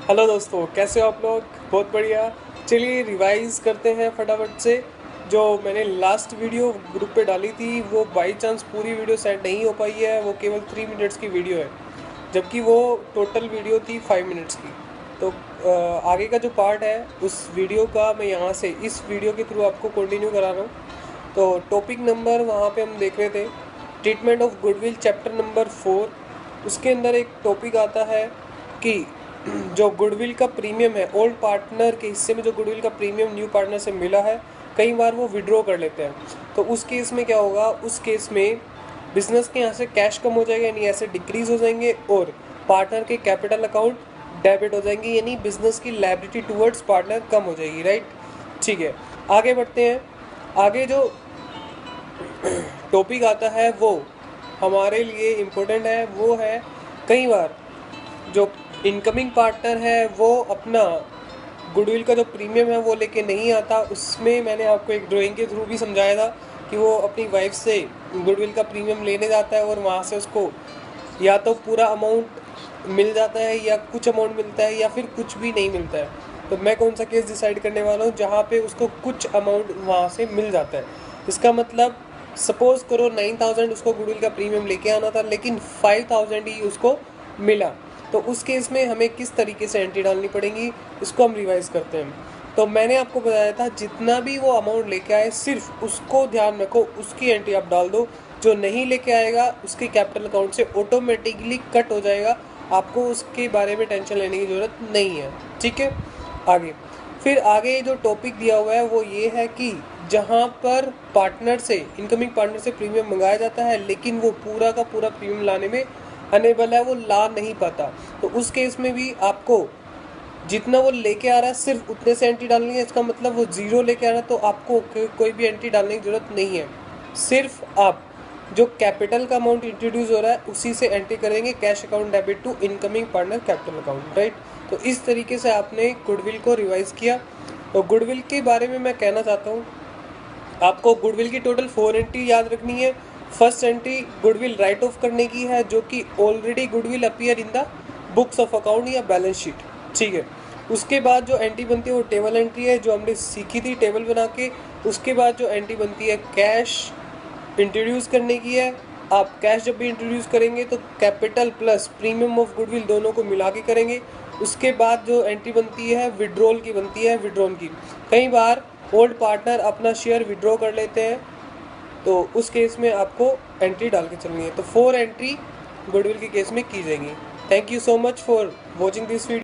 Hello दोस्तों, कैसे हो आप लोग? बहुत बढ़िया। चलिए रिवाइज करते हैं फटाफट से। जो मैंने लास्ट वीडियो ग्रुप पे डाली थी वो बाई चांस पूरी वीडियो सेंड नहीं हो पाई है। वो केवल 3 मिनट्स की वीडियो है, जबकि वो टोटल वीडियो थी 5 मिनट्स की। तो आगे का जो पार्ट है उस वीडियो का मैं यहाँ से इस वीडियो के थ्रू आपको कंटिन्यू करा रहा हूँ। तो टॉपिक नंबर वहाँ पे हम देख रहे थे treatment of goodwill, chapter number 4। उसके अंदर एक टॉपिक आता है कि जो गुडविल का प्रीमियम है, ओल्ड पार्टनर के हिस्से में जो गुडविल का प्रीमियम न्यू पार्टनर से मिला है, कई बार वो विड्रॉ कर लेते हैं। तो उस केस में क्या होगा? उस केस में बिजनेस के यहाँ से कैश कम हो जाएगा, यानी ऐसे डिक्रीज हो जाएंगे, और पार्टनर के कैपिटल अकाउंट डेबिट हो जाएंगे, यानी बिजनेस की लायबिलिटी टूवर्ड्स पार्टनर कम हो जाएगी। राइट, ठीक है। आगे बढ़ते हैं। आगे जो टॉपिक आता है वो हमारे लिए इम्पोर्टेंट है। वो है कई बार जो इनकमिंग पार्टनर है वो अपना गुडविल का जो प्रीमियम है वो लेके नहीं आता। उसमें मैंने आपको एक ड्राइंग के थ्रू भी समझाया था कि वो अपनी वाइफ से गुडविल का प्रीमियम लेने जाता है और वहाँ से उसको या तो पूरा अमाउंट मिल जाता है या कुछ अमाउंट मिलता है या फिर कुछ भी नहीं मिलता है। तो मैं कौन सा केस डिसाइड करने वाला हूँ जहाँ पे उसको कुछ अमाउंट वहाँ से मिल जाता है। इसका मतलब सपोज करो 9,000 उसको गुडविल का प्रीमियम लेके आना था, लेकिन 5,000 ही उसको मिला। तो उस केस में हमें किस तरीके से एंट्री डालनी पड़ेगी, इसको हम रिवाइज करते हैं। तो मैंने आपको बताया था जितना भी वो अमाउंट लेके आए सिर्फ उसको ध्यान रखो, उसकी एंट्री आप डाल दो। जो नहीं लेके आएगा उसके कैपिटल अकाउंट से ऑटोमेटिकली कट हो जाएगा, आपको उसके बारे में टेंशन लेने की ज़रूरत नहीं है। ठीक है, आगे फिर आगे जो टॉपिक दिया हुआ है वो ये है कि जहाँ पर पार्टनर से, इनकमिंग पार्टनर से प्रीमियम मंगाया जाता है लेकिन वो पूरा का पूरा प्रीमियम लाने में अनेबल है, वो ला नहीं पाता, तो उस केस में भी आपको जितना वो लेके आ रहा है सिर्फ उतने से एंट्री डालनी है। इसका मतलब वो जीरो लेके आ रहा है तो आपको कोई भी एंट्री डालने की ज़रूरत नहीं है। सिर्फ आप जो कैपिटल का अमाउंट इंट्रोड्यूस हो रहा है उसी से एंट्री करेंगे, cash account debit to incoming partner capital account. Right, तो इस तरीके से आपने गुडविल को रिवाइज किया। तो गुडविल के बारे में मैं कहना चाहता हूँ, आपको गुडविल की टोटल 4 एंट्री याद रखनी है। First entry goodwill right of करने की है, जो कि already goodwill appear in the books of account या बैलेंस शीट। ठीक है, उसके बाद जो एंट्री बनती है वो टेबल एंट्री है, जो हमने सीखी थी टेबल बना के। उसके बाद जो एंट्री बनती है कैश इंट्रोड्यूस करने की है। आप कैश जब भी इंट्रोड्यूस करेंगे तो capital plus premium of goodwill दोनों को मिला के करेंगे। उसके बाद जो एंट्री बनती है विड्रॉल की बनती है, विड्रॉल की। कई बार ओल्ड पार्टनर अपना शेयर विड्रॉ कर लेते हैं, तो उस केस में आपको एंट्री डाल के चलनी है। तो 4 एंट्री गुडविल के केस में की जाएंगी। Thank you so much for watching this video.